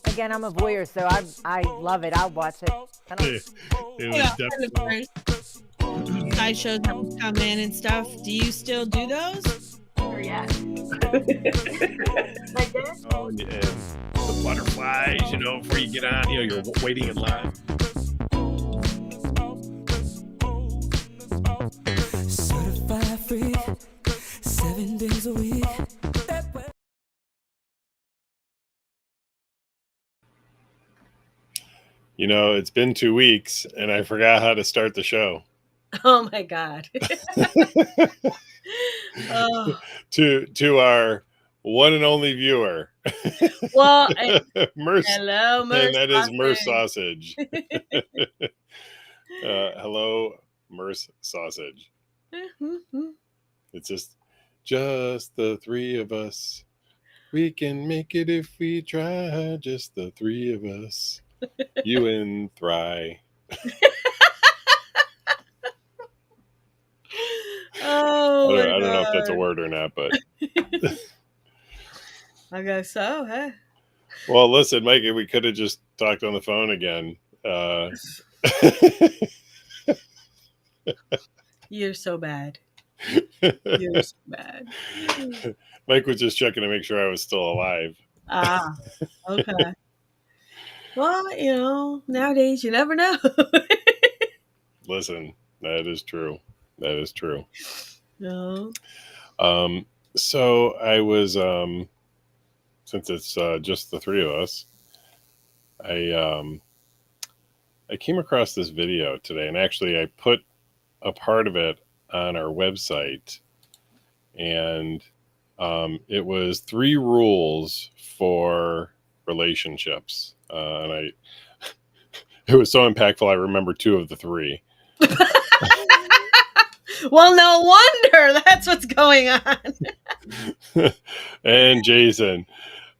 Again, I'm a voyeur, so I love it. I'll watch it. It was definitely. Sideshows that would come in and stuff. Do you still do those? Or yes. Oh, and the butterflies, before you get on, you're waiting in line. Certified free, 7 days a week. It's been 2 weeks, and I forgot how to start the show. Oh my God. Oh. To our one and only viewer. Well, Merce, hello, Merce. And that is Merce Sausage. Hello, Merce Sausage. It's just the three of us. We can make it if we try. Just the three of us. You and Thry. Oh, I don't know if that's a word or not, but I guess so, huh? Well, listen, Mikey, we could have just talked on the phone again. You're so bad. You're so bad. Mike was just checking to make sure I was still alive. Ah, okay. Well, nowadays you never know. Listen, that is true. That is true. No. So I was, since it's just the three of us, I came across this video today, and actually I put a part of it on our website, and it was 3 rules for relationships, and it was so impactful. I remember 2 of the 3. Well, no wonder that's what's going on. And Jason.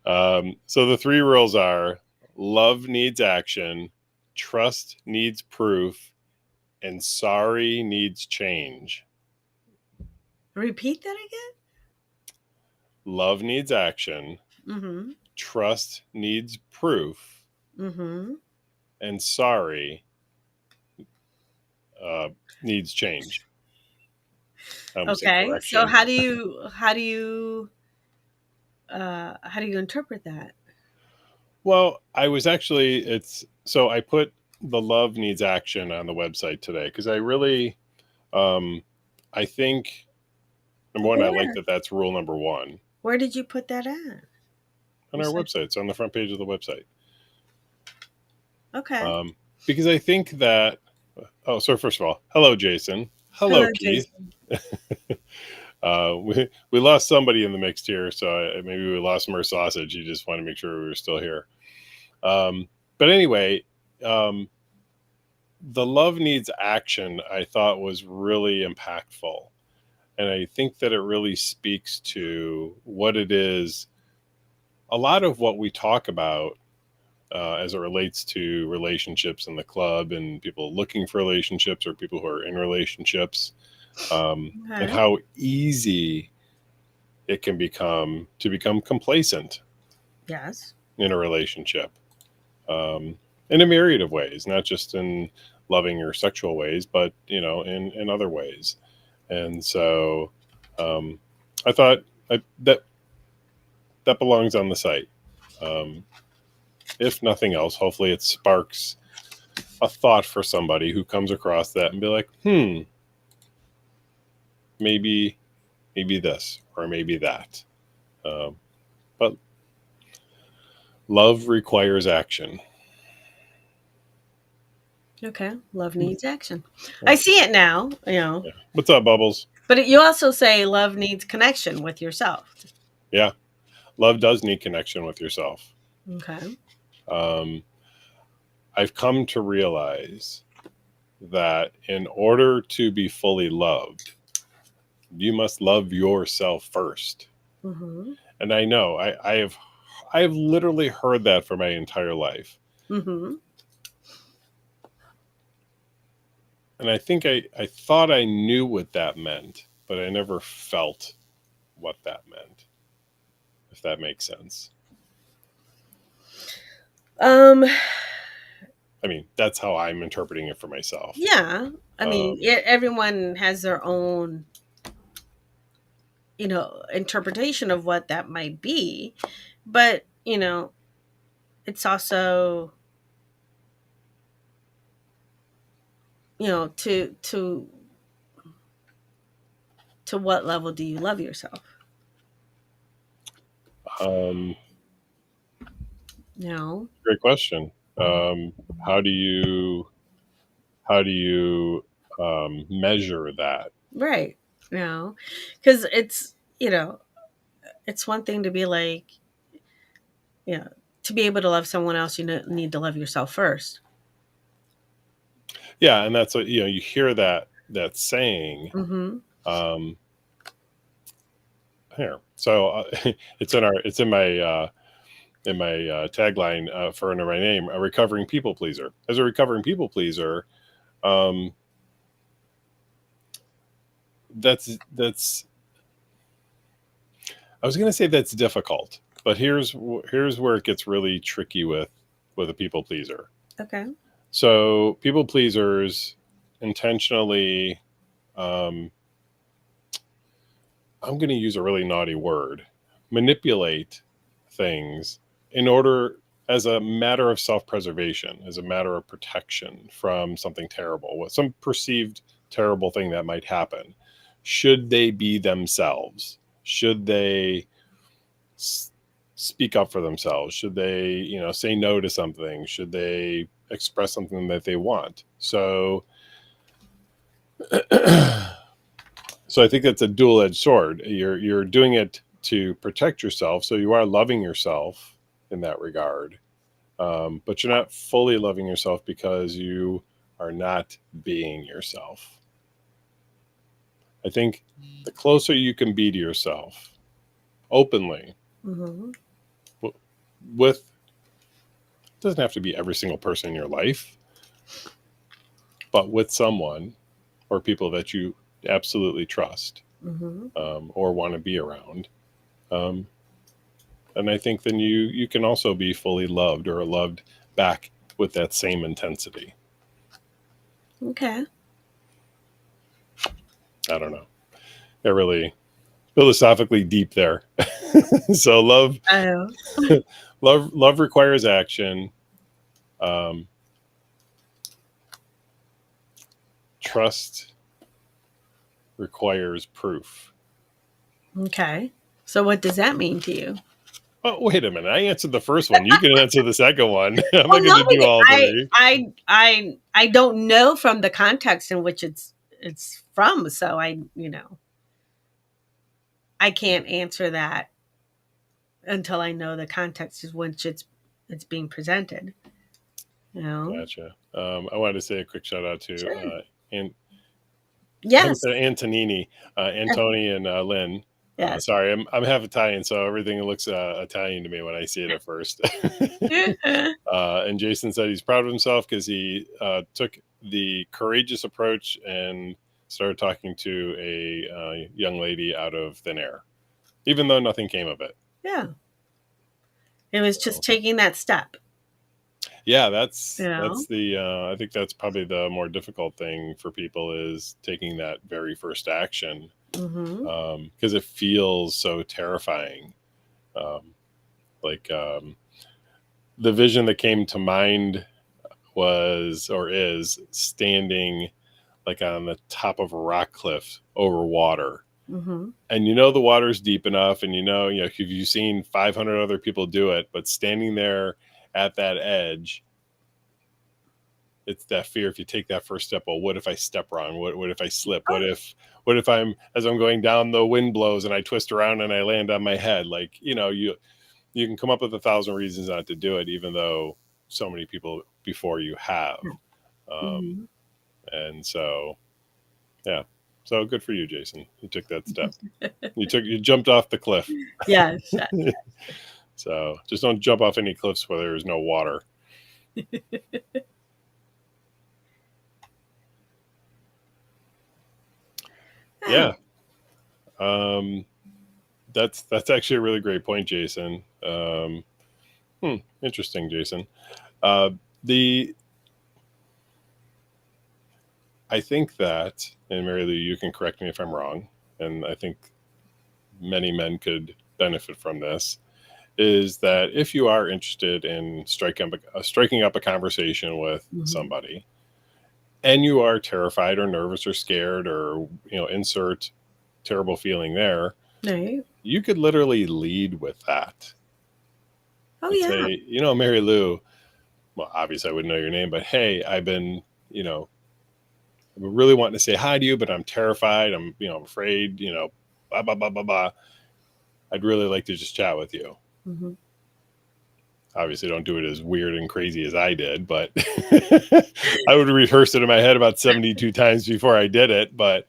So the 3 rules are: love needs action, trust needs proof, and sorry needs change. Repeat that again? Love needs action. Mm-hmm. Trust needs proof. Mm-hmm. And sorry needs change. Okay. So how do you interpret that? Well, I was actually, so I put the love needs action on the website today because I really, I think, number one, I like that that's rule number 1. Where did you put that at? On our website. It's on the front page of the website. Okay. Because I think that, so first of all, hello, Jason. Hello, Keith. We lost somebody in the mix here, so maybe we lost Merce Sausage. He just wanted to make sure we were still here. But anyway, the love needs action, I thought, was really impactful. And I think that it really speaks to what it is. A lot of what we talk about as it relates to relationships in the club and people looking for relationships or people who are in relationships, and how easy it can become to become complacent. Yes. In a relationship, in a myriad of ways, not just in loving or sexual ways, but in other ways. And so I thought that belongs on the site. If nothing else, hopefully it sparks a thought for somebody who comes across that and be like, maybe this or maybe that. But love requires action. Okay. Love needs action. I see it now, Yeah. What's up, Bubbles? But you also say love needs connection with yourself. Yeah. Love does need connection with yourself. Okay. I've come to realize that in order to be fully loved, you must love yourself first. Mm-hmm. And I know I have literally heard that for my entire life. Mm-hmm. And I think I thought I knew what that meant, but I never felt what that meant, if that makes sense. Um, I mean, that's how I'm interpreting it for myself. yeah. I mean, everyone has their own, interpretation of what that might be, but it's also, to what level do you love yourself? Um, You know, Great question. How do you how do you measure that? right? Because it's one thing to be like, you know, to be able to love someone else, need to love yourself first. Yeah, and that's what you hear that saying. Mm-hmm. Um, Here, so it's in my tagline for under my name, a recovering people pleaser. As a recovering people pleaser, um, that's I was going to say that's difficult, but here's where it gets really tricky with a people pleaser. Okay. So people pleasers intentionally, um, I'm going to use a really naughty word, manipulate things in order, as a matter of self-preservation, as a matter of protection from something terrible, what some perceived terrible thing that might happen. Should they be themselves? Should they speak up for themselves? Should they, say no to something? Should they express something that they want? So so I think that's a dual-edged sword. You're doing it to protect yourself, so you are loving yourself in that regard, but you're not fully loving yourself because you are not being yourself. I think the closer you can be to yourself openly, Mm-hmm. with doesn't have to be every single person in your life, but with someone or people that you absolutely trust, Mm-hmm. or want to be around. Um, and I think then you can also be fully loved or loved back with that same intensity. Okay. I don't know. They're really philosophically deep there. So Oh. love requires action. Um, Trust requires proof. Okay. So what does that mean to you? Oh, wait a minute. I answered the first one. You can answer the second one. I'm Well, not going no, to do all I, three. I, I, I don't know from the context in which it's from. So I can't answer that until I know the context in which it's being presented. You know. Gotcha. I wanted to say a quick shout out to Sure. An- Yes. Antonini, Antoni, and Lynn. Yes. Sorry, I'm half Italian, so everything looks Italian to me when I see it at first. And Jason said he's proud of himself because he took the courageous approach and started talking to a young lady out of thin air, even though nothing came of it. Yeah. It was So, just taking that step. yeah, You that's know. the I think that's probably the more difficult thing for people is taking that very first action, Mm-hmm. because it feels so terrifying. Um, like the vision that came to mind was or is standing like on the top of a rock cliff over water. Mm-hmm. And the water's deep enough, and if you've seen 500 other people do it, but standing there at that edge, it's that fear. If you take that first step, well, what if I step wrong? What if I slip? Oh, What if as I'm going down, the wind blows and I twist around and I land on my head? Like, you can come up with 1,000 reasons not to do it, even though so many people before you have. mm-hmm. And so, yeah. So good for you, Jason. You took that step. You jumped off the cliff. Yes. So just don't jump off any cliffs where there's no water. Yeah. That's actually a really great point, Jason. Interesting, Jason. Uh, the I think that, and Mary Lou, you can correct me if I'm wrong, and I think many men could benefit from this, is that if you are interested in striking up a conversation with Mhm. somebody, and you are terrified or nervous or scared or insert terrible feeling there, Right. you could literally lead with that Oh and yeah. say, Mary Lou, well, obviously I wouldn't know your name, but hey, you know, I've been really wanting to say hi to you, but I'm terrified. I'm afraid, blah, blah, blah, blah, blah. I'd really like to just chat with you. Hmm. Obviously, don't do it as weird and crazy as I did, but I would rehearse it in my head about 72 times before I did it. But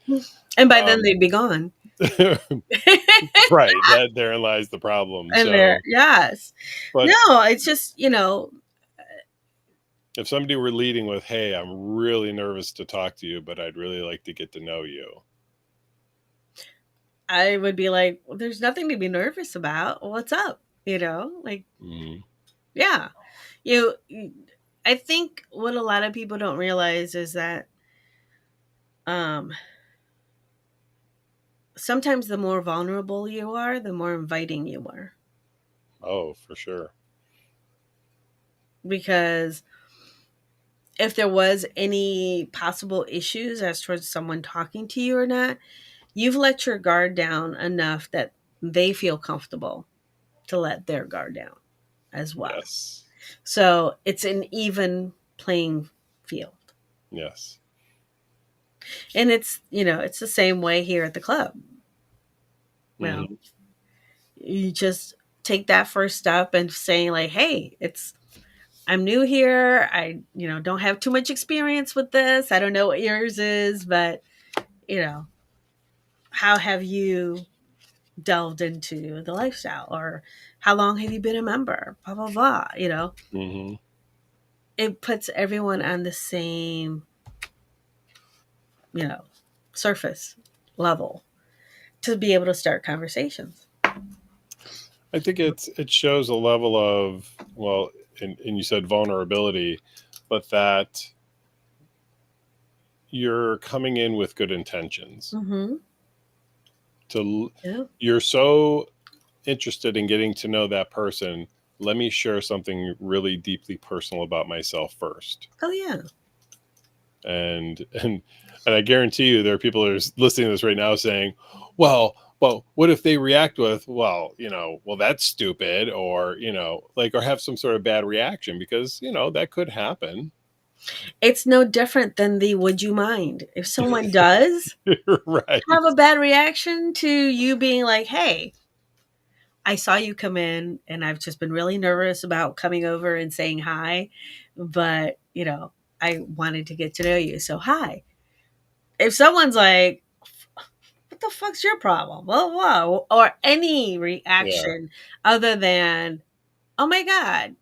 And by then um, they'd be gone. right, that therein lies the problem. And there, So, yes. but No, it's just, if somebody were leading with, "Hey, I'm really nervous to talk to you, but I'd really like to get to know you." I would be like, well, there's nothing to be nervous about. What's up? Like, Mhm. yeah. You, I think what a lot of people don't realize is that um, sometimes the more vulnerable you are, the more inviting you are. Oh, for sure. Because if there was any possible issues as towards someone talking to you or not, you've let your guard down enough that they feel comfortable to let their guard down as well. Yes. So it's an even playing field. Yes. And it's the same way here at the club. Well, Hmm. you just take that first step and saying like, hey, I'm new here. I, don't have too much experience with this. I don't know what yours is, but you know, how have you delved into the lifestyle, or how long have you been a member? Blah blah blah. Hmm. It puts everyone on the same, you know, surface level to be able to start conversations. I think it shows a level of, well, and you said vulnerability, but that you're coming in with good intentions. Mm-hmm. To Yeah. You're so interested in getting to know that person. Let me share something really deeply personal about myself first. Oh yeah. And I guarantee you there are people that are listening to this right now saying, well, what if they react with, well, well, that's stupid, or like, or have some sort of bad reaction, because that could happen. It's no different than the would you mind. If someone does Right. have a bad reaction to you being like, hey, I saw you come in and I've just been really nervous about coming over and saying hi, but I wanted to get to know you. So hi. If someone's like, what the fuck's your problem? Well, whoa, or any Yeah. reaction other than, oh my God,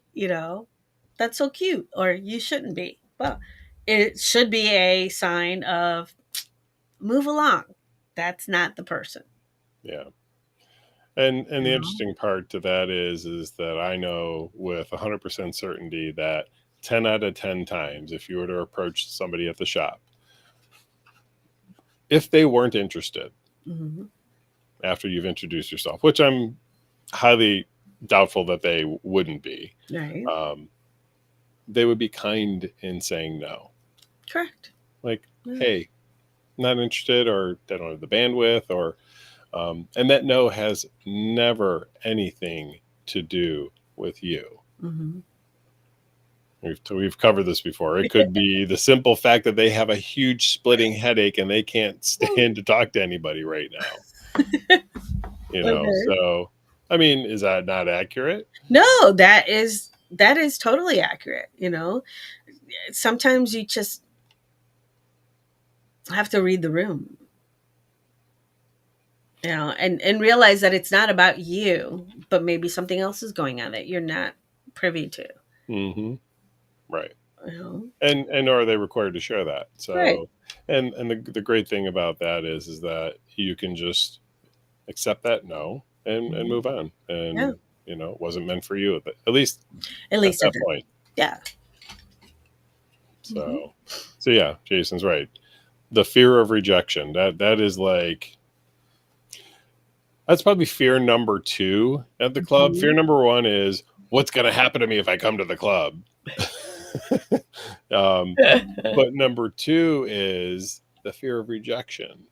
that's so cute, or you shouldn't be. Well, it should be a sign of move along. That's not the person. Yeah. And You the know? interesting part to that is that I know with 100% certainty that 10 out of 10 times, if you were to approach somebody at the shop, if they weren't interested Mhm. after you've introduced yourself, which I'm highly doubtful that they wouldn't be, Right. um, they would be kind in saying no. Correct. Like, Yeah. hey, not interested, or they don't have the bandwidth, or and that no has never anything to do with you. Mhm. We've covered this before. It could be the simple fact that they have a huge splitting headache and they can't stand to talk to anybody right now. Okay. So I mean, is that not accurate? No, that is totally accurate. Sometimes you just have to read the room, and realize that it's not about you, but maybe something else is going on that you're not privy to. Hmm. Right. You know? And are they required to share that? Right. So, and the great thing about that is that you can just accept that no, and Mhm. move on, Yeah. it wasn't meant for you, but at least At at least that at the, point. yeah. So, so yeah, Jason's right. The fear of rejection, that is like, that's probably fear number 2 at the club. Fear number 1 is what's going to happen to me if I come to the club. But number 2 is the fear of rejection.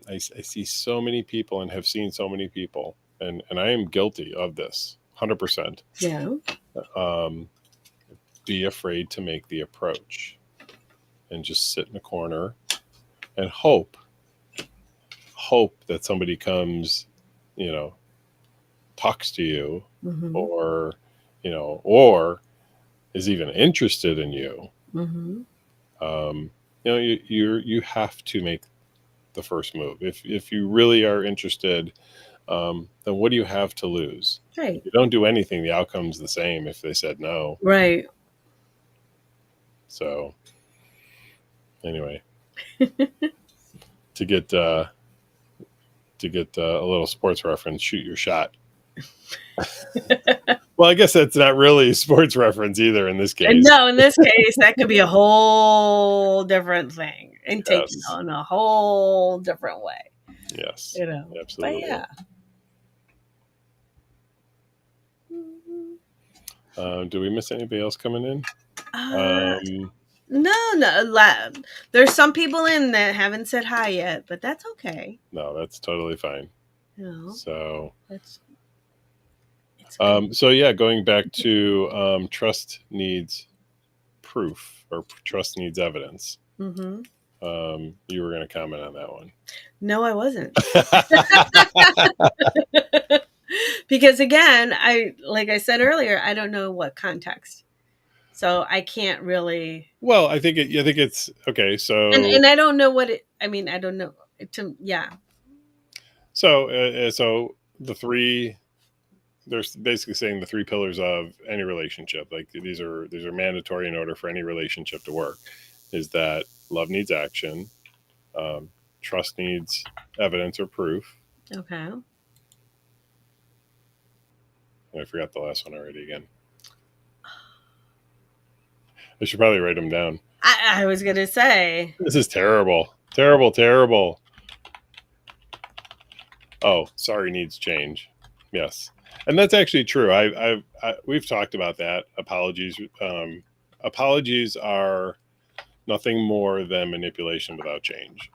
I see so many people and have seen so many people, and I am guilty of this 100%. Yeah. Be afraid to make the approach and just sit in a corner and hope that somebody comes, talks to you, or or is even interested in you. You have to make the first move. If you really are interested, then what do you have to lose? Right. You don't do anything. The outcome's the same if they said no. Right. So anyway, to get a little sports reference, shoot your shot. Well, I guess that's not really a sports reference either in this case. No, in this case, that could be a whole different thing and taken Yes. on a whole different way. Yes, But absolutely. yeah. Do we miss anybody else coming in? No. There's some people in that haven't said hi yet, but that's okay. No, that's totally fine. So, It's so yeah, going back to trust needs proof, or trust needs evidence. You were going to comment on that one. No, I wasn't. Because again, like I said earlier, I don't know what context, so I can't really. Well, I think it's okay. So and I don't know what it. I mean, I don't know. Yeah. So so the 3. They're basically saying the 3 pillars of any relationship. Like these are mandatory in order for any relationship to work. Is that love needs action, trust needs evidence or proof. Okay. I forgot the last one already again. I should probably write them down. I was gonna say this is terrible. Terrible. Oh, sorry needs change. Yes. And that's actually true. We've talked about that. Apologies. Apologies are nothing more than manipulation without change.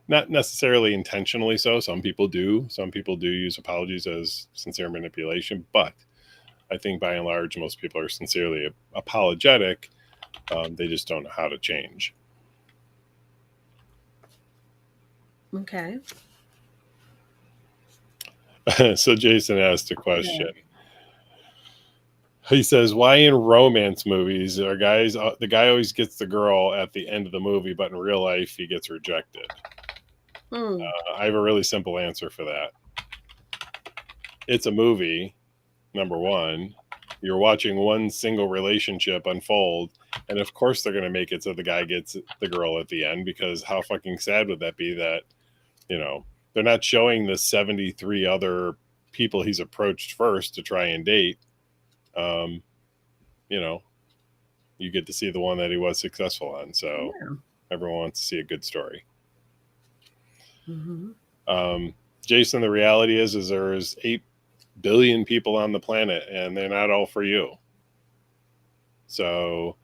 Not necessarily intentionally so. Some people do. Some people do use apologies as sincere manipulation. But I think by and large, most people are sincerely apologetic. They just don't know how to change. okay. So Jason asked a question. He says, why in romance movies are the guy always gets the girl at the end of the movie, but in real life he gets rejected? I have a really simple answer for that. It's a movie, number 1. You're watching one single relationship unfold, and of course they're going to make it so the guy gets the girl at the end, because how fucking sad would that be that, they're not showing the 73 other people he's approached first to try and date. You get to see the one that he was successful on. So everyone wants to see a good story. Jason, the reality is there's 8 billion people on the planet, and they're not all for you. So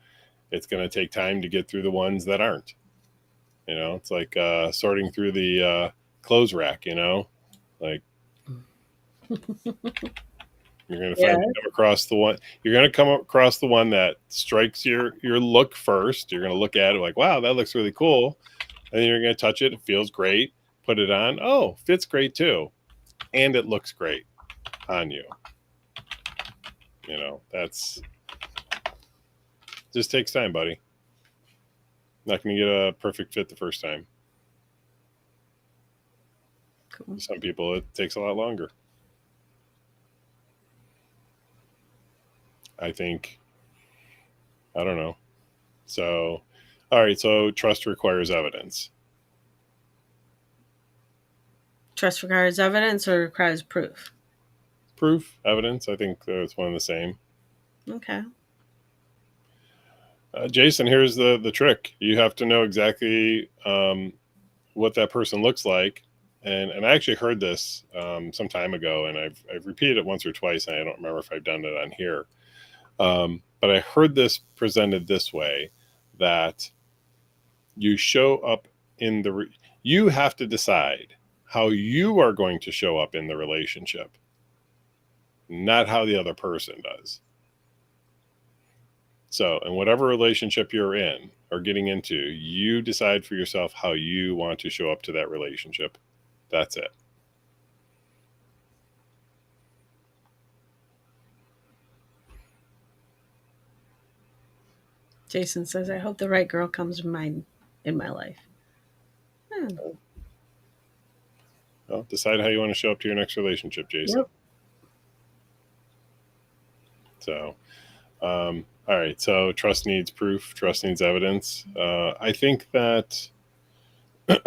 it's going to take time to get through the ones that aren't. It's like sorting through the clothes rack, like you're going to come across the one. You're going to come across the one that strikes your look first. You're going to look at it like, wow, that looks really cool. And then you're going to touch it. It feels great. Put it on. Oh, fits great too. And it looks great on you. That's just takes time, buddy. Not going to get a perfect fit the first time. Cool. Some people, it takes a lot longer. I think. I don't know. So, all right. So trust requires evidence. Trust requires evidence or requires proof? Proof, evidence. I think it's one and the same. Okay. Jason, here's the trick. You have to know exactly what that person looks like. And I actually heard this some time ago, and I've repeated it once or twice, and I don't remember if I've done it on here. But I heard this presented this way, that you show up in you have to decide how you are going to show up in the relationship, not how the other person does. So, in whatever relationship you're in or getting into, you decide for yourself how you want to show up to that relationship. That's it. Jason says, I hope the right girl comes in my life. Well, decide how you want to show up to your next relationship, Jason. Yep. So, all right. So, trust needs proof. Trust needs evidence. I think that I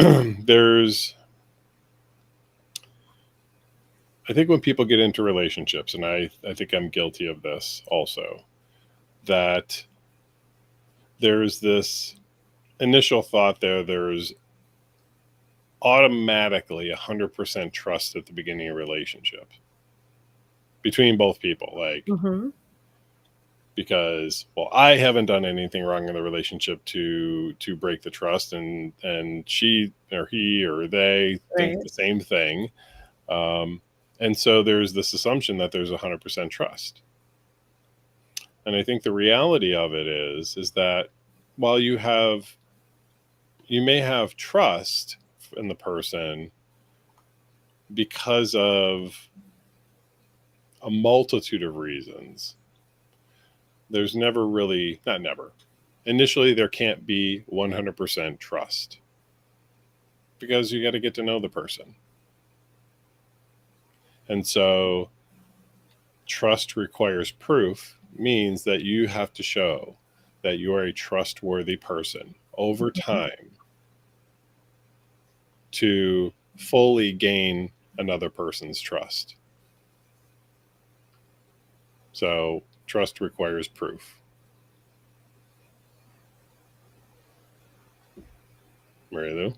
think when people get into relationships, and I think I'm guilty of this also, that there's this initial thought there's automatically 100% trust at the beginning of a relationship between both people. Like, because, well, I haven't done anything wrong in the relationship to break the trust, and she or he or they think the same thing. And so there's this assumption that there's 100% trust. And I think the reality of it is that while you may have trust in the person because of a multitude of reasons, there's never really, not never, initially there can't be 100% trust, because you got to get to know the person. And so trust requires proof means that you have to show that you are a trustworthy person over time to fully gain another person's trust. So trust requires proof. Marilu?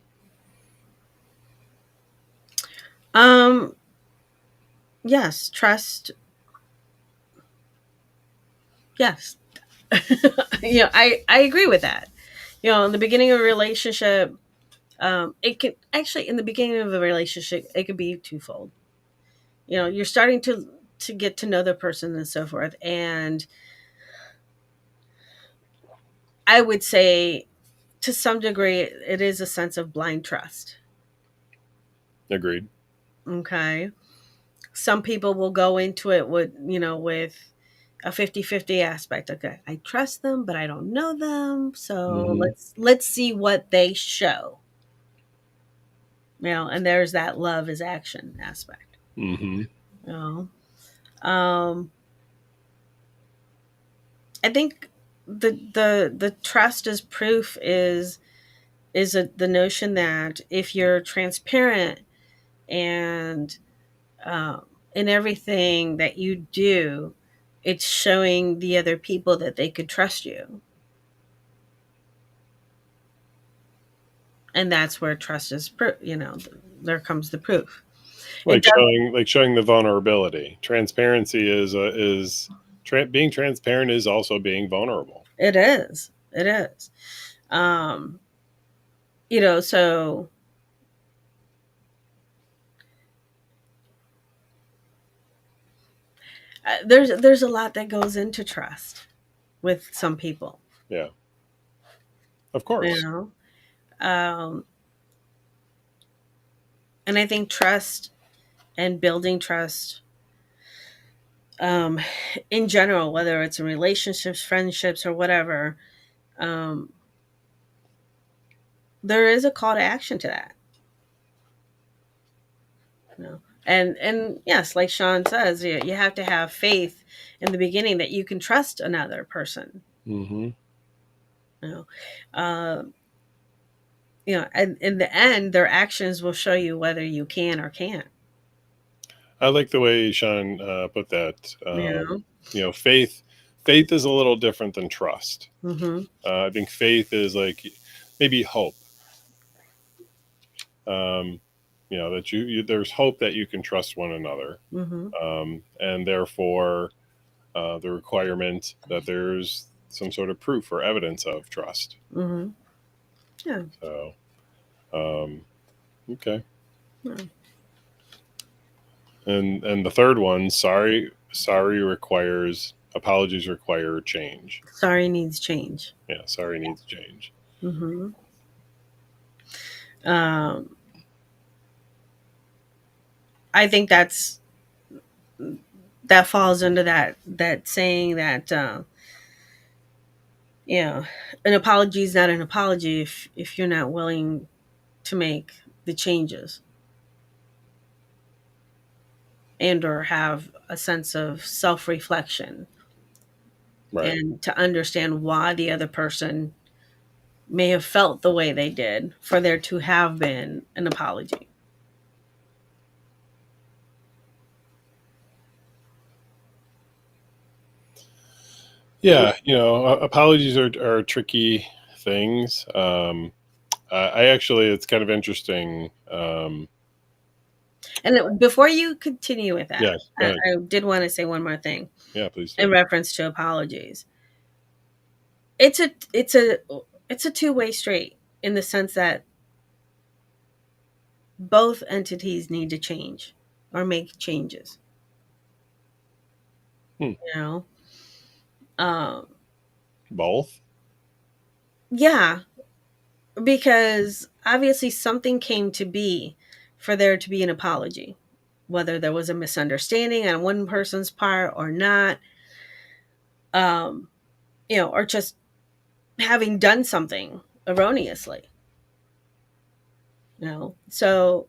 Yes, trust. Yes. I agree with that. In the beginning of a relationship, it can actually, in the beginning of a relationship, it could be twofold. You're starting to get to know the person and so forth. And I would say to some degree, it is a sense of blind trust. Agreed. Okay. Some people will go into it with a 50-50 aspect. Okay, I trust them, but I don't know them. So let's see what they show. And there's that love is action aspect. I think the trust as proof is the notion that if you're transparent and in everything that you do, it's showing the other people that they could trust you. And that's where trust is proof. There comes the proof. Like showing the vulnerability. Transparency is being transparent is also being vulnerable. It is. So there's a lot that goes into trust with some people. Yeah. Of course. And I think trust and building trust in general, whether it's in relationships, friendships, or whatever, there is a call to action to that. And yes, like Sean says, you have to have faith in the beginning that you can trust another person. and in the end, their actions will show you whether you can or can't. I like the way Sean put that. You Faith is a little different than trust. know. Mm-hmm. I think faith is like maybe hope. That there's hope that you can trust one another, Mm-hmm. and therefore the requirement that there's some sort of proof or evidence of trust. Mm-hmm. Yeah. So, okay. Yeah. And the third one, apologies require change. Sorry needs change. Yeah, sorry needs change. Mm-hmm. I think that falls under that saying that an apology is not an apology if you're not willing to make the changes and or have a sense of self-reflection Right. and to understand why the other person may have felt the way they did for there to have been an apology. Yeah, apologies are tricky things. I actually, it's kind of interesting. And before you continue with that, Yeah, go ahead. I did want to say one more thing Yeah, please in do. reference to apologies. It's a two-way street in the sense that both entities need to change or make changes. Hmm. You know, um, Both? yeah, because obviously something came to be for there to be an apology, whether there was a misunderstanding on one person's part or not, or just having done something erroneously. So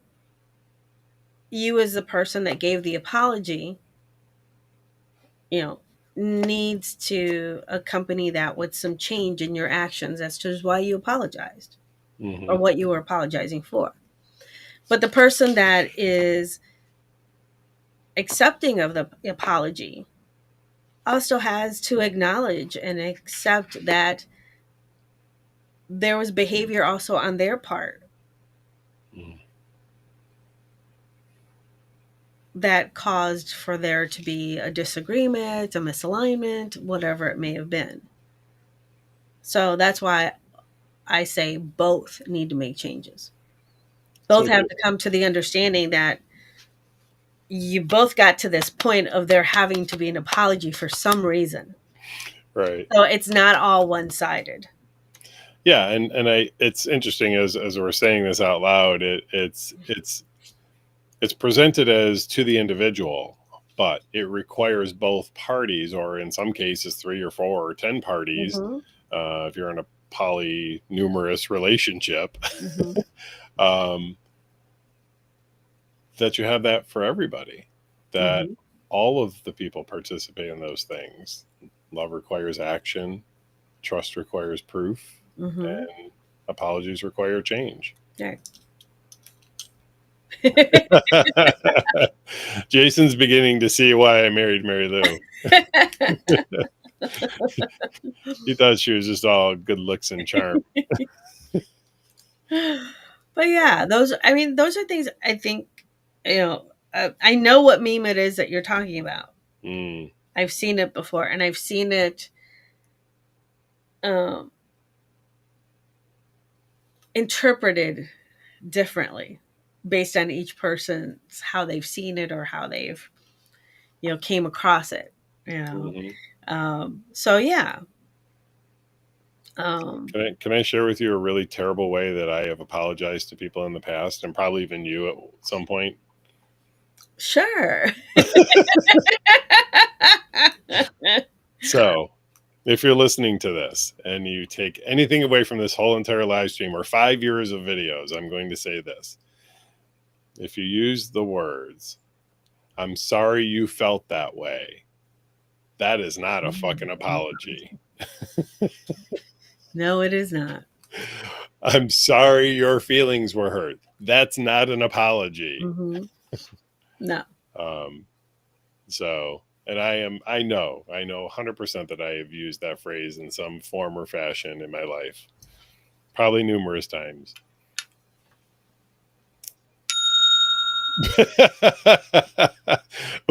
you as the person that gave the apology, you know, needs to accompany that with some change in your actions as to why you apologized Mm-hmm. or what you were apologizing for. But the person that is accepting of the apology also has to acknowledge and accept that there was behavior also on their part Mm. that caused for there to be a disagreement, a misalignment, whatever it may have been. So that's why I say both need to make changes. Both So, have to come to the understanding that you both got to this point of there having to be an apology for some reason. right. So it's not all one-sided. Yeah, and it's interesting as we're saying this out loud, it's presented as to the individual, but it requires both parties, or in some cases 3 or 4 or 10 parties, Mm-hmm. if you're in a polynumerous relationship, Mm-hmm. that you have that for everybody, that Mm-hmm. all of the people participate in those things. Love requires action, trust requires proof, Mm-hmm. and apologies require change. Right. Jason's beginning to see why I married Marilu. He thought she was just all good looks and charm. But yeah, those are things I think, I know what meme it is that you're talking about. Mm. I've seen it before, and I've seen it interpreted differently based on each person's how they've seen it or how they've came across it. So yeah. Can I share with you a really terrible way that I have apologized to people in the past, and probably even you at some point? Sure. So, if you're listening to this and you take anything away from this whole entire live stream or 5 years of videos, I'm going to say this. If you use the words, "I'm sorry you felt that way," that is not a fucking apology. No, it is not. I'm sorry your feelings were hurt. That's not an apology. Mm-hmm. No. So, and I know 100% that I have used that phrase in some form or fashion in my life, probably numerous times.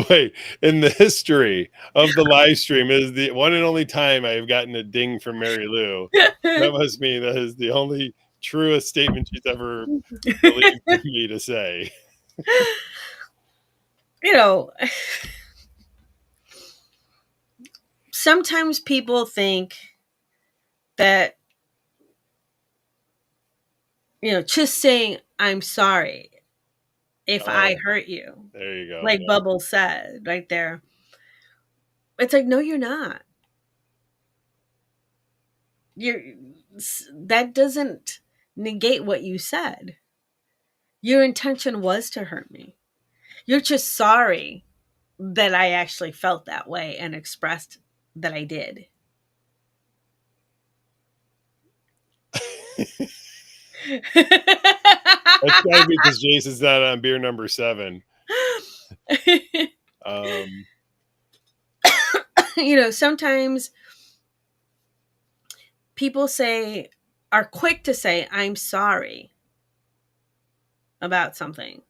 Wait, in the history of the live stream is the one and only time I've gotten a ding from Mary Lou. That must mean that is the only truest statement she's ever believed me to say. You know, sometimes people think that, just saying I'm sorry if I hurt you, There you go. like Bubbles said right there. It's like, no, you're not. You're that doesn't negate what you said. Your intention was to hurt me. You're just sorry that I actually felt that way and expressed that I did. That's gotta be because Jason's not on beer number 7. Sometimes people are quick to say, I'm sorry about something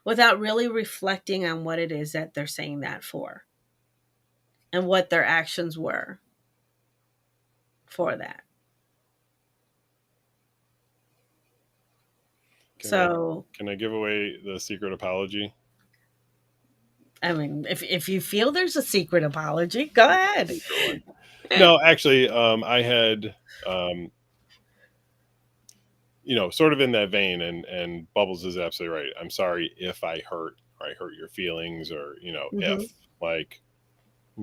without really reflecting on what it is that they're saying that for and what their actions were for that. Can I give away the secret apology? I mean, if you feel there's a secret apology, go ahead. No, actually, I had, sort of in that vein, and Bubbles is absolutely right. I'm sorry if I hurt your feelings, or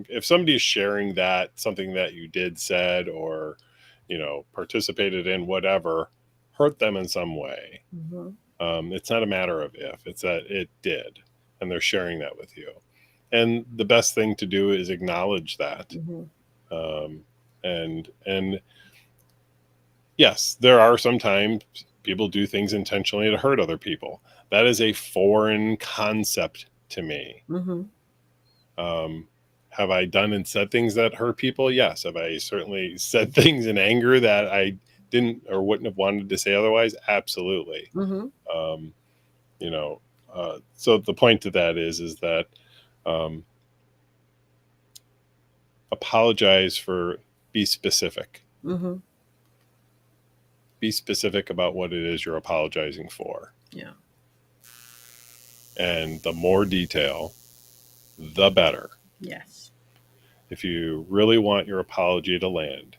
if somebody is sharing that something that you did, said, or participated in, whatever, hurt them in some way. It's not a matter of if, it's that it did, and they're sharing that with you. And the best thing to do is acknowledge that. And yes, there are sometimes people do things intentionally to hurt other people. That is a foreign concept to me. Have I done and said things that hurt people? Yes. Have I certainly said things in anger that I didn't or wouldn't have wanted to say otherwise? Absolutely. So the point to that is that apologize for, be specific. Be specific about what it is you're apologizing for. Yeah. And the more detail, the better. Yes. If you really want your apology to land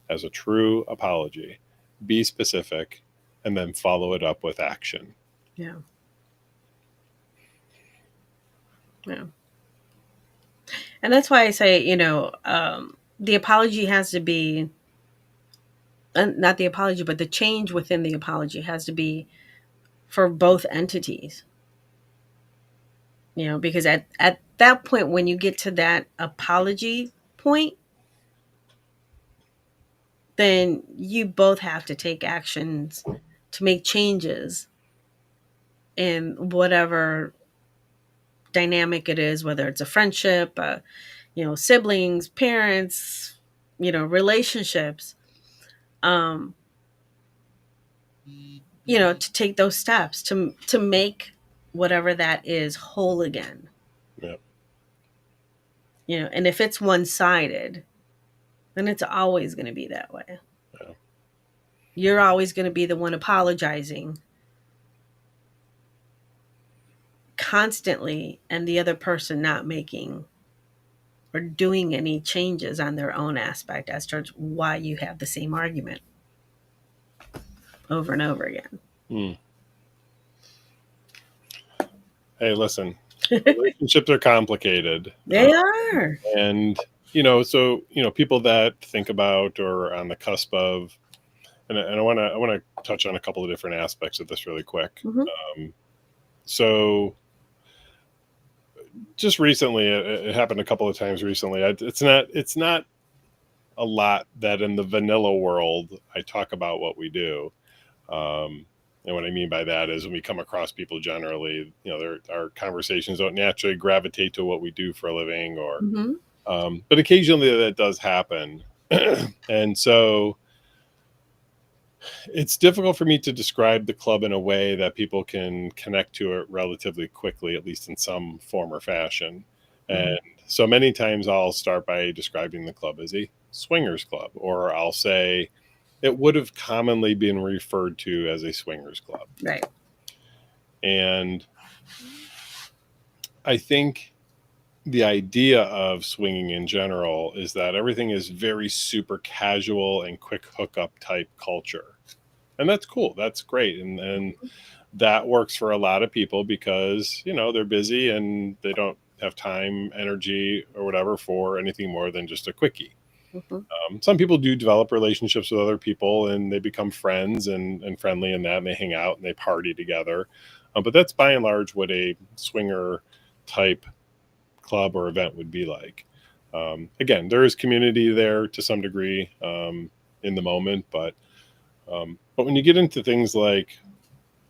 as a true apology, be specific and then follow it up with action. Yeah. Yeah. And that's why I say, the apology has to be, not the apology, but the change within the apology has to be for both entities. Because at that point, when you get to that apology point, then you both have to take actions to make changes in whatever dynamic it is, whether it's a friendship, siblings, parents, relationships, to take those steps to make whatever that is whole again. Yep. And if it's one-sided, then it's always going to be that way. Yeah. You're always going to be the one apologizing constantly, and the other person not making or doing any changes on their own aspect as to why you have the same argument over and over again. Hey, listen, relationships are complicated. They are. And, so, people that think about or are on the cusp of, and I want to touch on a couple of different aspects of this really quick. So just recently, it happened a couple of times recently. It's not a lot that in the vanilla world I talk about what we do. And what I mean by that is when we come across people generally, our conversations don't naturally gravitate to what we do for a living, or, Mm-hmm. but occasionally that does happen. And so it's difficult for me to describe the club in a way that people can connect to it relatively quickly, at least in some form or fashion. And so many times I'll start by describing the club as a swingers club, or I'll say it would have commonly been referred to as a swingers club. Right. And I think the idea of swinging in general is that everything is very super casual and quick hookup type culture. And that's cool. That's great. And that works for a lot of people because, they're busy and they don't have time, energy, or whatever for anything more than just a quickie. Some people do develop relationships with other people and they become friends and friendly in that, and they hang out and they party together. But that's by and large what a swinger type club or event would be like. Again, there is community there to some degree in the moment, but when you get into things like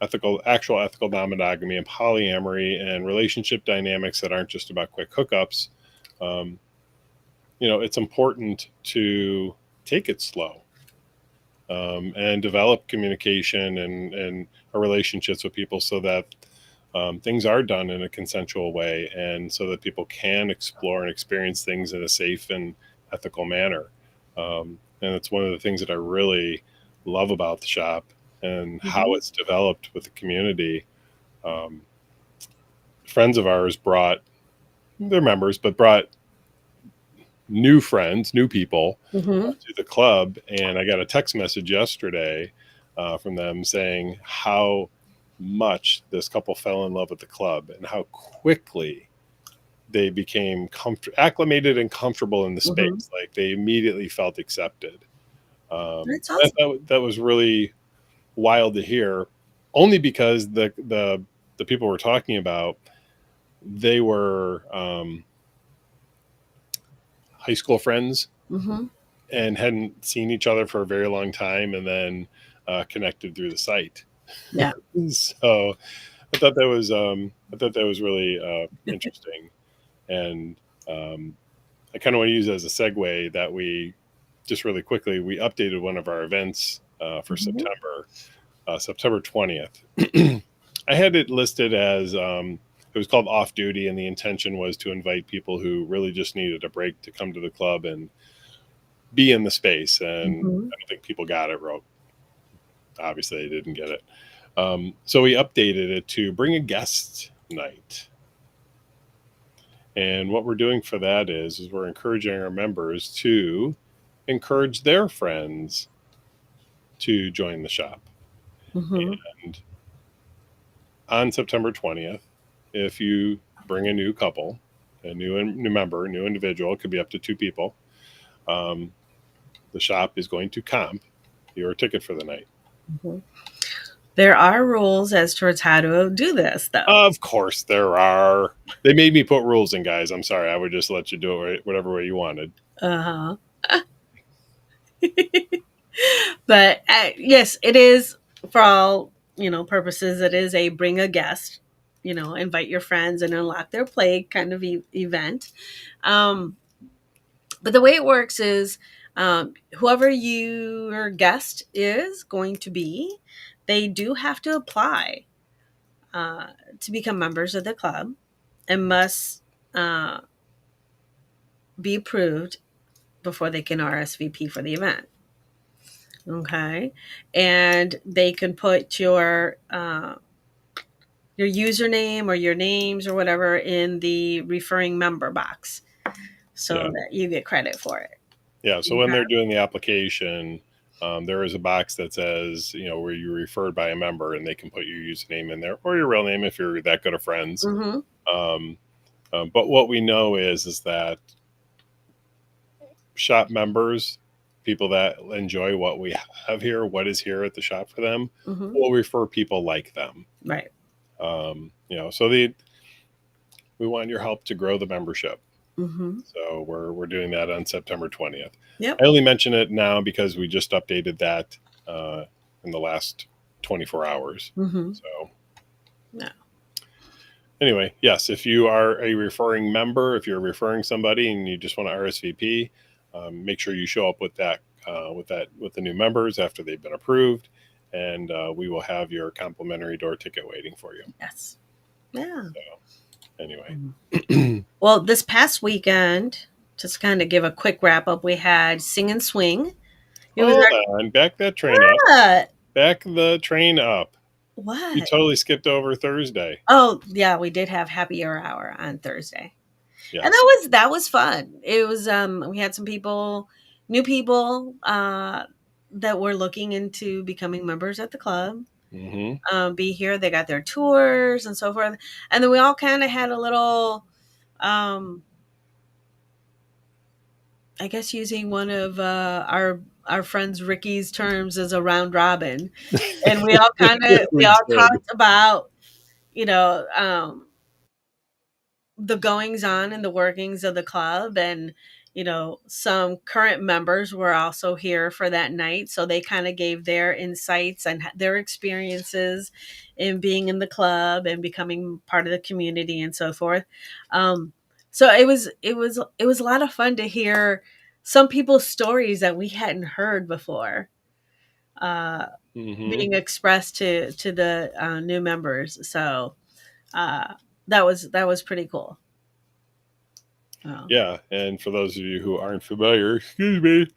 actual ethical non-monogamy and polyamory and relationship dynamics that aren't just about quick hookups, it's important to take it slow and develop communication and relationships with people so that things are done in a consensual way, and so that people can explore and experience things in a safe and ethical manner. And it's one of the things that I really love about the shop and how it's developed with the community. Friends of ours they're members, but brought new friends, new people to the club. And I got a text message yesterday from them saying how much this couple fell in love with the club and how quickly they became acclimated and comfortable in the space. Like they immediately felt accepted. That's awesome. That was really wild to hear, only because the people we're talking about, they were high school friends and hadn't seen each other for a very long time, and then connected through the site. Yeah. So I thought that was really interesting, and I kind of want to use it as a segue that we just really quickly we updated one of our events for September 20th. I had it listed as it was called Off Duty, and the intention was to invite people who really just needed a break to come to the club and be in the space. And I don't think people got it wrong. Obviously, they didn't get it. So we updated it to bring a guest night. And what we're doing for that is we're encouraging our members to encourage their friends to join the shop. And on September 20th, if you bring a new couple, a new member, a new individual, it could be up to 2 people, the shop is going to comp your ticket for the night. There are rules as towards how to do this, though. Of course there are. They made me put rules in, guys. I'm sorry. I would just let you do it whatever way you wanted. But yes, it is, for all purposes, it is a bring a guest, invite your friends and unlock their play kind of event. But the way it works is whoever your guest is going to be, they do have to apply to become members of the club and must be approved before they can RSVP for the event. Okay. And they can put your username or your names or whatever in the referring member box so that you get credit for it. Yeah. So when they're doing the application, there is a box that says, where you referred by a member, and they can put your username in there or your real name if you're that good of friends. But what we know is that shop members, people that enjoy what we have here, what is here at the shop for them, will refer people like them. Right. So we want your help to grow the membership. So we're doing that on September 20th. Yep. I only mention it now because we just updated that in the last 24 hours. Mm-hmm. So No. anyway, yes, if you are a referring member, if you're referring somebody and you just want to RSVP, make sure you show up with with the new members after they've been approved, and we will have your complimentary door ticket waiting for you. Yes. Yeah. So anyway, Well, this past weekend, just kind of give a quick wrap up, we had Sing and Swing. It was hold our on, back that train up, what? back the train up. You What? totally skipped over Thursday. Oh, yeah, we did have happy hour on Thursday. Yes. And that was fun. It was we had some people, new people that were looking into becoming members at the club. Be here. They got their tours and so forth. And then we all kind of had a little I guess using one of our friends Ricky's terms as a round robin. And we all We did. talked about, you know, the goings on and the workings of the club, and some current members were also here for that night, so they kind of gave their insights and their experiences in being in the club and becoming part of the community and so forth. So it was a lot of fun to hear some people's stories that we hadn't heard before being expressed to the new members. So that was pretty cool. Oh. Yeah, and for those of you who aren't familiar, excuse me,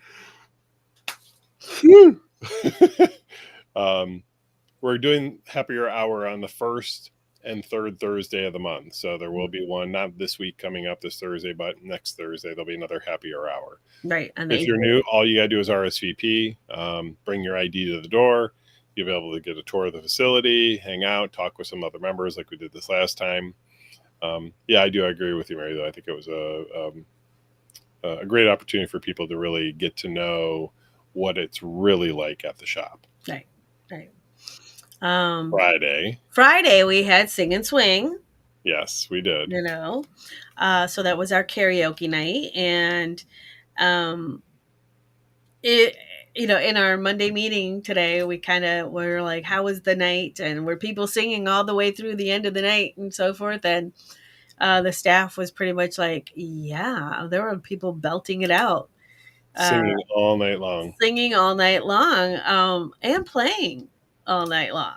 we're doing Happier Hour on the first and third Thursday of the month. So there will be one, not this week coming up this Thursday, but next Thursday there'll be another Happier Hour. Right. And if you're new, all you got to do is RSVP, bring your ID to the door. You'll be able to get a tour of the facility, hang out, talk with some other members like we did this last time. Yeah, I agree with you, Mary, though. I think it was a great opportunity for people to really get to know what it's really like at the shop. Right. Friday, we had Sing and Swing. Yes, we did. So that was our karaoke night, and in our Monday meeting today, we kind of were like, how was the night? And were people singing all the way through the end of the night and so forth? And the staff was pretty much like, yeah, there were people belting it out. Singing all night long. And playing all night long.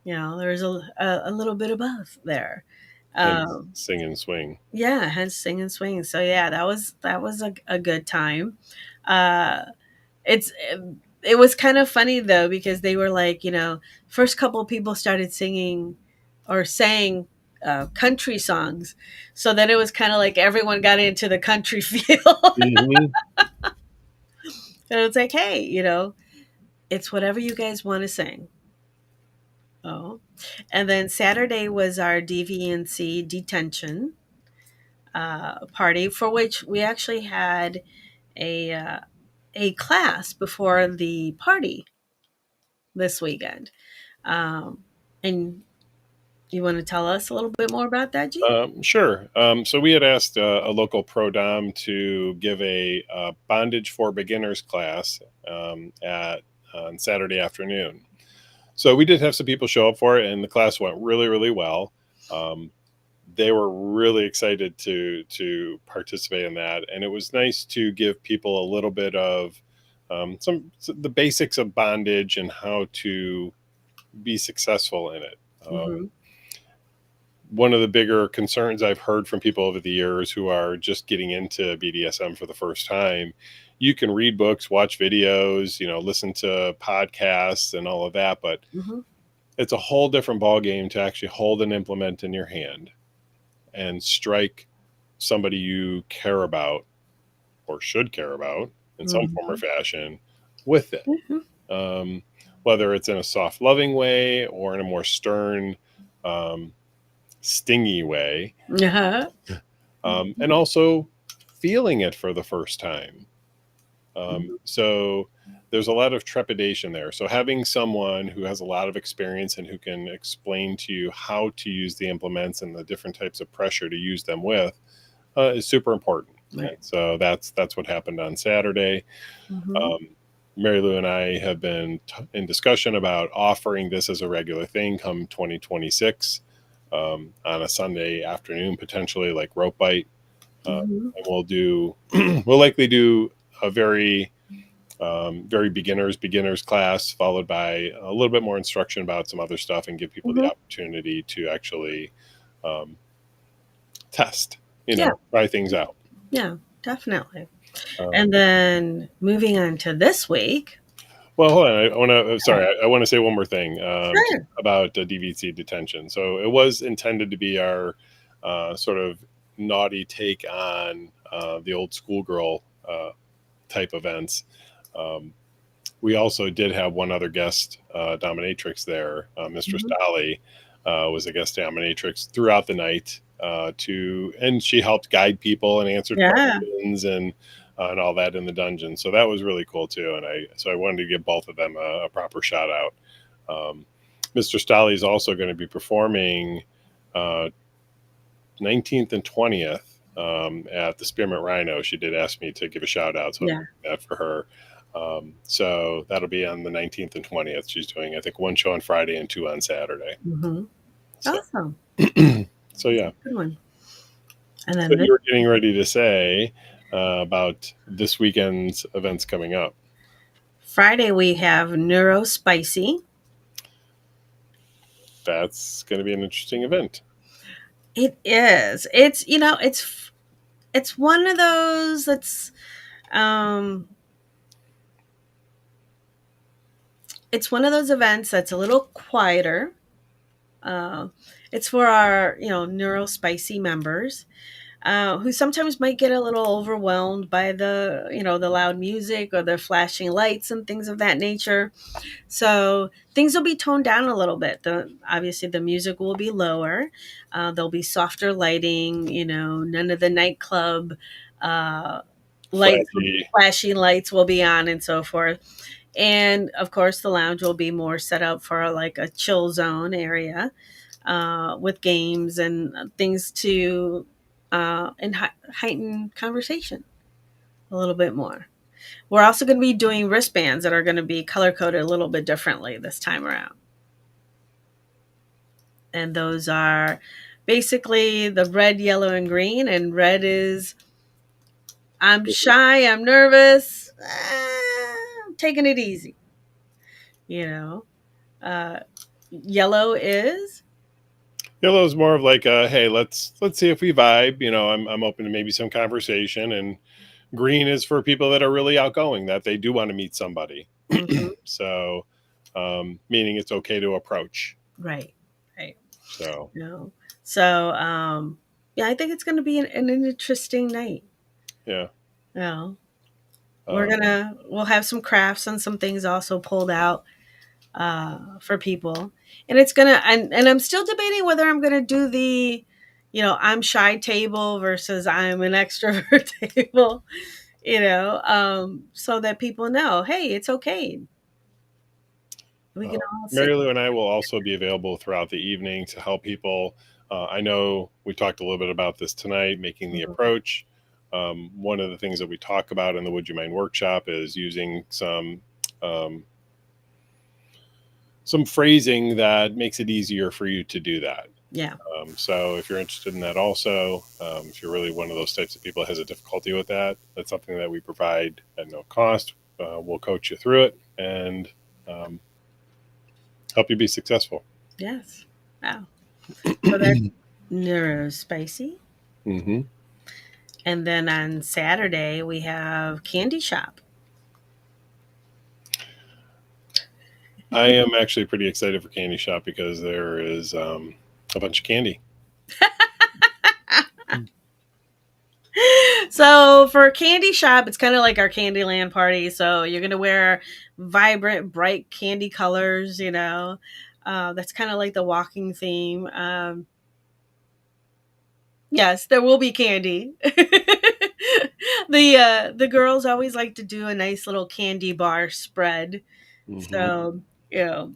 There's a little bit of both there. Sing and swing. Yeah, hence Sing and Swing. So yeah, that was a good time. It was kind of funny though, because they were like, first couple of people started singing or sang country songs, so then it was kind of like everyone got into the country feel. And it's like, hey, it's whatever you guys want to sing. Oh, and then Saturday was our DVNC detention party, for which we actually had a class before the party this weekend. And you want to tell us a little bit more about that, G? Sure. So we had asked a local pro dom to give a bondage for beginners class on Saturday afternoon. So we did have some people show up for it, and the class went really, really well. They were really excited to participate in that, and it was nice to give people a little bit of the basics of bondage and how to be successful in it. One of the bigger concerns I've heard from people over the years who are just getting into BDSM for the first time, you can read books, watch videos, listen to podcasts and all of that, but it's a whole different ballgame to actually hold an implement in your hand and strike somebody you care about or should care about in some form or fashion with it. Whether it's in a soft, loving way or in a more stern, stingy way. And also feeling it for the first time. So there's a lot of trepidation there. So having someone who has a lot of experience and who can explain to you how to use the implements and the different types of pressure to use them with is super important. Right. So that's what happened on Saturday. Marilu and I have been in discussion about offering this as a regular thing come 2026 on a Sunday afternoon, potentially like rope bite. Mhm. And we'll likely do a very beginners class, followed by a little bit more instruction about some other stuff, and give people the Mhm. opportunity to actually um, test, Yeah. try things out. Yeah, definitely. Um, And then moving on to this week. well, hold on. I want to. Sorry, I want to say one more thing Sure. about DVC detention. So it was intended to be our sort of naughty take on the old schoolgirl type events. Um, we also did have one other guest dominatrix there. Mistress Mhm. Dolly was a guest dominatrix throughout the night and she helped guide people and answered Yeah. questions and all that in the dungeon. So that was really cool too. And I wanted to give both of them a proper shout out. Mr. Stolly is also going to be performing uh, 19th and 20th at the Spearmint Rhino. She did ask me to give a shout out, so I'm Yeah. doing that for her. So that'll be on the 19th and 20th. She's doing, I think, one show on Friday and two on Saturday. Mhm. So, Awesome. so yeah. Good one. And So then this you were getting ready to say about this weekend's events coming up. Friday we have Neuro Spicy. That's going to be an interesting event. It is. It's one of those that's um it's one of those events that's a little quieter. Uh, it's for our, Neuro Spicy members. Who sometimes might get a little overwhelmed by the loud music or the flashing lights and things of that nature. So things will be toned down a little bit. Obviously the music will be lower. There'll be softer lighting. None of the nightclub uh, Flashy. flashing lights will be on and so forth. And of course, the lounge will be more set up for like a chill zone area with games and things to heighten conversation a little bit more. We're also going to be doing wristbands that are going to be color coded a little bit differently this time around. And those are basically the red, yellow, and green. And red is I'm shy, I'm nervous, I'm taking it easy. You know, uh, yellow is Yellow is more of like a, hey, let's see if we vibe. I'm open to maybe some conversation, and green is for people that are really outgoing, that they do want to meet somebody. mhm, So, meaning it's okay to approach. right, right. So, So, yeah, I think it's going to be an interesting night. yeah. You know, Um, we'll have some crafts and some things also pulled out for people, and it's gonna and I'm still debating whether I'm gonna do the, I'm shy table versus I'm an extrovert table. So that people know, hey, it's okay. We can all sit. Mary Lou and I will also be available throughout the evening to help people. I know we talked a little bit about this tonight, making the Mhm. approach. One of the things that we talk about in the Would You Mind workshop is using um, some phrasing that makes it easier for you to do that. Yeah. So if you're interested in that also, if you're really one of those types of people that has a difficulty with that, that's something that we provide at no cost. We'll coach you through it and um, help you be successful. Yes. Wow. So that's neuro spicy. Mm-hmm. And then on Saturday we have candy shop. I am actually pretty excited for Candy Shop because there is a bunch of candy. So for candy shop, it's kind of like our Candyland party. So you're gonna wear vibrant, bright candy colors. That's kind of like the walking theme. Yes, there will be candy. The girls always like to do a nice little candy bar spread. Mm-hmm. So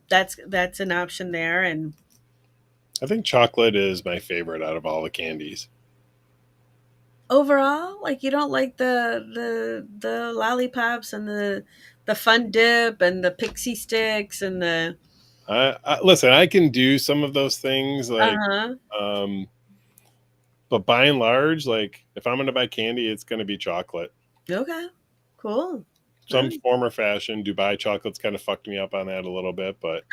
that's an option there. And I think chocolate is my favorite out of all the candies. overall, like you don't like the lollipops and the the fun dip and the pixie sticks and the Listen, I can do some of those things, like, uh-huh. but by and large, like if I'm going to buy candy, it's going to be chocolate. Okay. Cool. Some form or fashion. Dubai chocolates kind of fucked me up on that a little bit, but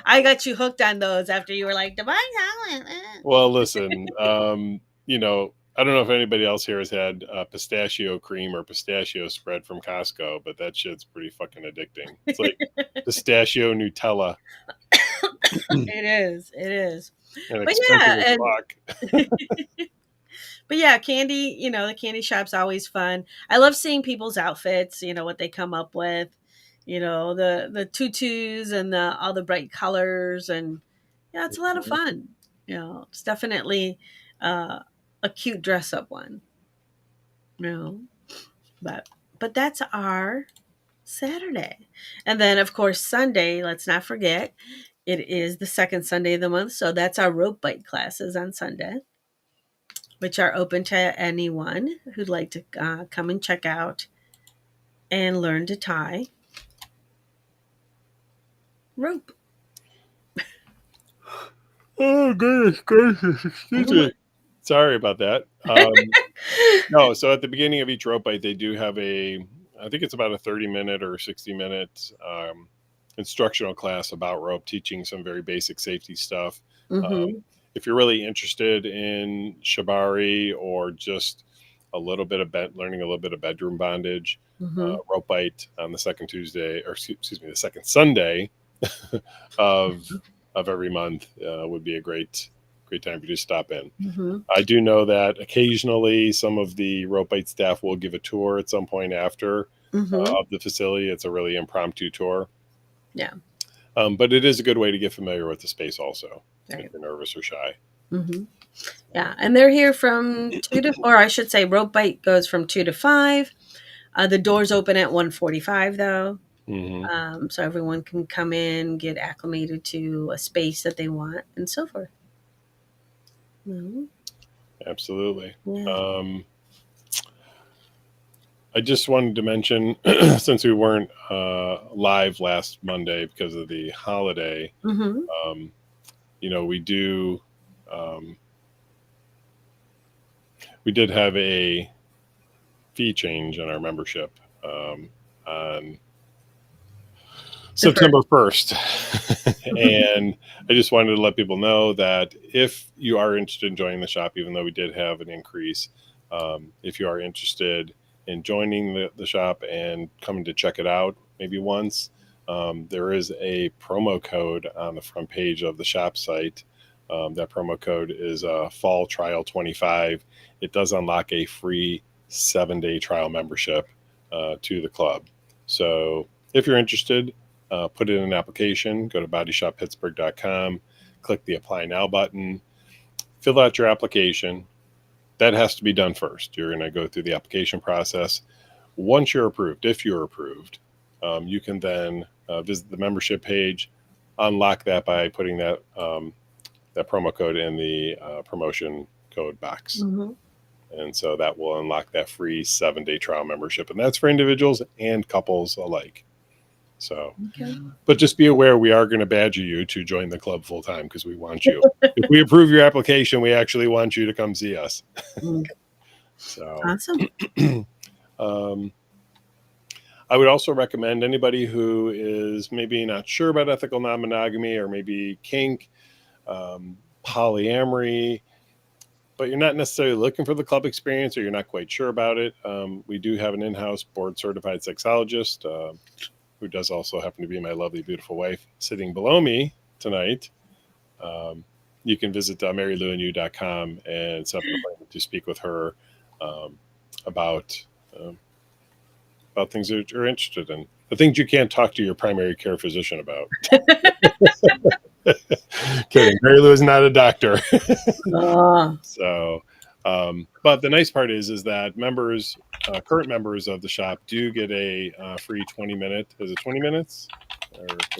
I got you hooked on those after you were like, Dubai chocolate. well, listen, I don't know if anybody else here has had pistachio cream or pistachio spread from Costco, but that shit's pretty fucking addicting. It's like pistachio Nutella It is. It is. and But expensive yeah, as and fuck. but yeah, candy, the candy shop's always fun. I love seeing people's outfits, what they come up with, the tutus and the all the bright colors, and yeah, it's a lot of fun. It's definitely a cute dress up one. You know, but that's our Saturday. And then of course Sunday, let's not forget, it is the second Sunday of the month, so that's our rope bike classes on Sunday, which are open to anyone who'd like to come and check out and learn to tie rope. Oh goodness gracious! Excuse me. Sorry about that. No, so at the beginning of each rope bite, they do have I think it's about a 30-minute or 60-minute instructional class about rope, teaching some very basic safety stuff. Mm-hmm. If you're really interested in shibari or just learning a little bit of bedroom bondage, Mm-hmm. rope bite on the second Tuesday, or excuse me, the second Sunday of every month would be a great time for you to stop in. Mm-hmm. I do know that occasionally some of the rope bite staff will give a tour at some point after Mm-hmm. of the facility. It's a really impromptu tour. Yeah. But it is a good way to get familiar with the space also, Right. if you're nervous or shy. Mm-hmm. Yeah, and they're here from 2 to, or I should say, rope bite goes from 2 to 5. The doors open at 1:45 though, Mm-hmm. so everyone can come in, get acclimated to a space that they want, and so forth. Mhm. Absolutely. Yeah. I just wanted to mention, since we weren't live last Monday because of the holiday, Mm-hmm. we did have a fee change in our membership on September 1st. And I just wanted to let people know that if you are interested in joining the shop, even though we did have an increase, if you are interested in joining the shop and coming to check it out maybe once, there is a promo code on the front page of the shop site. That promo code is Fall Trial 25. It does unlock a free 7-day trial membership to the club. So if you're interested, put in an application, go to bodyshoppittsburgh.com, click the Apply Now button, fill out your application. That has to be done first. You're going to go through the application process. Once you're approved, if you're approved, you can then visit the membership page, unlock that by putting that promo code in the promotion code box. Mm-hmm. And so that will unlock that free 7-day trial membership. And that's for individuals and couples alike. So, Okay. but just be aware, we are going to badger you to join the club full time because we want you. If we approve your application, we actually want you to come see us. So, Awesome. I would also recommend anybody who is maybe not sure about ethical non-monogamy or maybe kink, polyamory, but you're not necessarily looking for the club experience or you're not quite sure about it. We do have an in-house board certified sexologist who does also happen to be my lovely, beautiful wife sitting below me tonight. You can visit mariluandyou.com and set up an appointment to speak with her about things that you're interested in. The things you can't talk to your primary care physician about. Kidding. Marilu is not a doctor. So, but the nice part is that members, current members of the shop do get a free 20-minute, is it 20 minutes?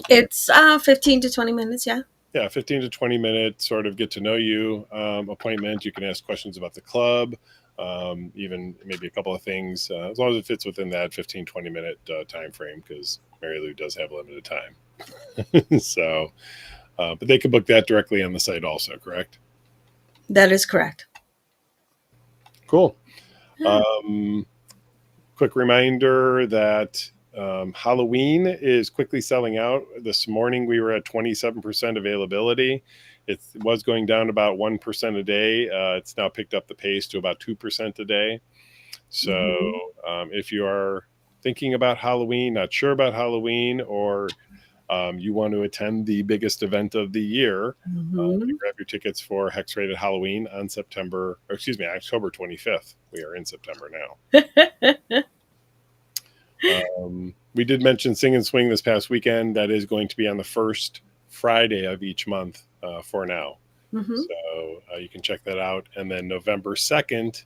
It's 15 to 20 minutes, yeah. Yeah, 15 to 20 minute sort of get to know you appointment. You can ask questions about the club, even maybe a couple of things, as long as it fits within that 15-20 minute time frame, because Marilu does have limited time. So, but they can book that directly on the site also, correct? That is correct. Cool. Yeah. Quick reminder that Halloween is quickly selling out. This morning we were at 27% availability. It was going down about 1% a day. It's now picked up the pace to about 2% a day. So if you are thinking about Halloween, not sure about Halloween, or you want to attend the biggest event of the year, grab your tickets for Hex Rated Halloween on October 25th. We are in September now. We did mention Sing and Swing this past weekend. That is going to be on the first Friday of each month for now. So you can check that out. And then November 2nd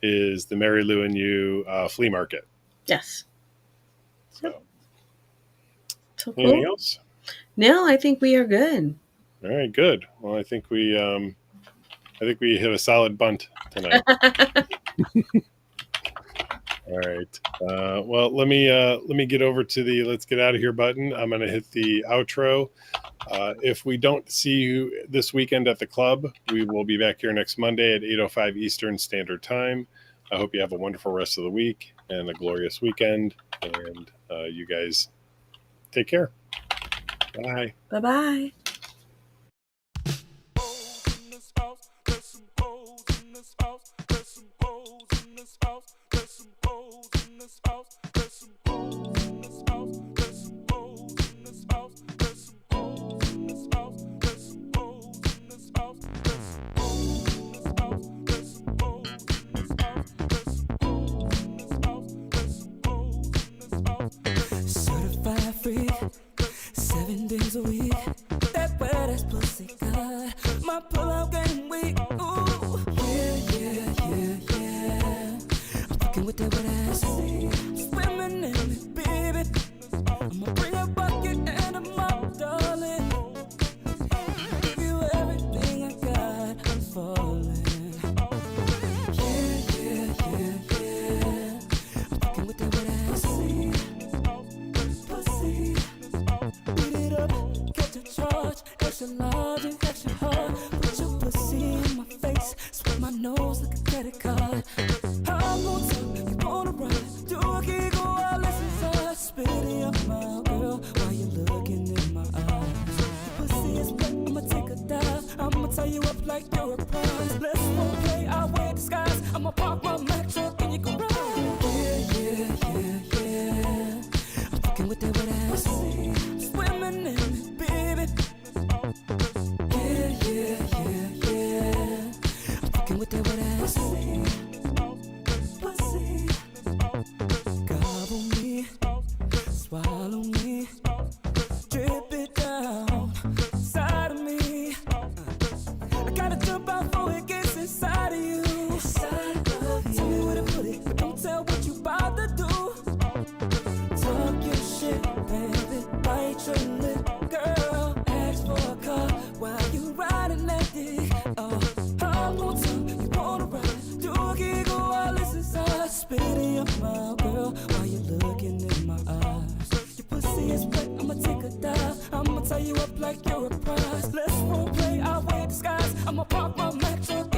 is the Marilu and You flea market. Yes. So, So anything cool. else? No, I think we are good. All right, good. Well, I think we hit a solid bunt tonight. All right. Well, let me get over to the let's get out of here button. I'm going to hit the outro. If we don't see you this weekend at the club, we will be back here next Monday at 8:05 Eastern Standard Time. I hope you have a wonderful rest of the week and a glorious weekend. And you guys take care. Bye. Bye-bye. Certified free, 7 days a week. That wet ass pussy good. My pull-out game weak. Ooh, yeah. I'm fucking with that wet ass. Swimming in it, baby. I'ma bring a bucket and a mop, darling. Give you everything I got. I'm falling. Yeah. I'm fucking with that wet ass. Pussy. Beat it up, catch a charge. Extra large and extra hard. Put your pussy in my face. Swipe my nose like a credit card. I'm on top, you wanna ride. Do a giggle while listen inside. Spit it in your mouth, girl, while you looking in my eyes. Your pussy is wet, I'ma take a dive. I'ma tie you up like you're a prize. Let's role play, I wear disguise. I'ma park my Mack truck and you can ride. Yeah. I'm fucking with that wet ass. Swimming in it, baby. Yeah. I'm fucking with that wet ass. Pussy. Gobble me, swallow me, drip it down inside of me. I gotta jump out before it gets inside of you. Tell me where to put it, but don't tell what you about to do. Talk your shit, baby, bite your lip, girl. Ask for a car while you riding that dick. Oh, I'm on top, you wanna ride. Do a giggle while listen inside. Spit it in your mouth, girl, while you looking in my eyes. Your pussy is wet, I'ma take a dive. I'ma tie you up like you're a prize. Let's role play, I wear disguise. I'ma park my Mack truck